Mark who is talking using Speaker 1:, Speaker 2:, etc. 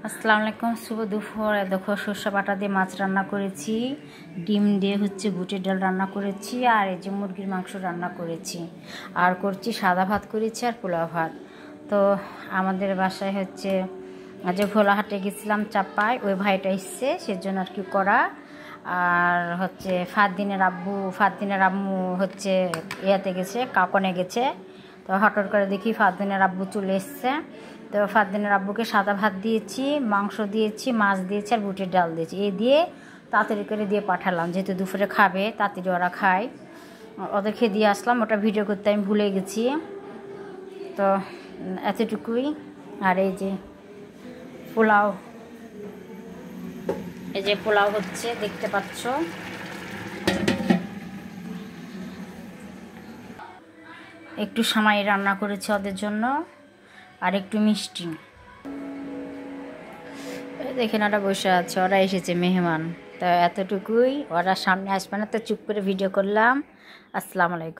Speaker 1: আসসালামু আলাইকুম, শুভ দুপুর। দেখো সর্ষে বাটা দিয়ে মাছ রান্না করেছি, ডিম দিয়ে বুটের ডাল রান্না করেছি, আর এই যে মুরগির মাংস রান্না করেছি, আর করছি সাদা ভাত করেছি আর পোলাও ভাত। তো আমাদের বাসায় যে ভোলাহাটে গেছিলাম চাপায়, ওই ভাইটা এসছে, সেজন্য আর কি করা। আর ফারদিনের আম্মু ইয়াতে গেছে, কাকনে গেছে। তো হঠাৎ করে দেখি ফারদিনের আব্বু চলে এসছে। তো ফারদিনের আব্বুকে সাদা ভাত দিয়েছি, মাংস দিয়েছি, মাছ দিয়েছি আর বুটের ডাল দিয়েছি। এই দিয়ে তাড়াতাড়ি করে দিয়ে পাঠালাম, যেহেতু দুপুরে খাবে, তাড়াতাড়ি ওরা খায়। ওদেরকে দিয়ে আসলাম, ওটা ভিডিও করতে আমি ভুলে গেছি। তো এতটুকুই। আর এই যে পোলাও, হচ্ছে, দেখতে পাচ্ছ। একটু সময় রান্না করেছি ওদের জন্য, আর একটু মিষ্টি। দেখেন ওরা বসে আছে, ওরা এসেছে মেহমান। তো এতটুকুই, ওরা সামনে আসবে না, তো চুপ করে ভিডিও করলাম। আসসালামু আলাইকুম।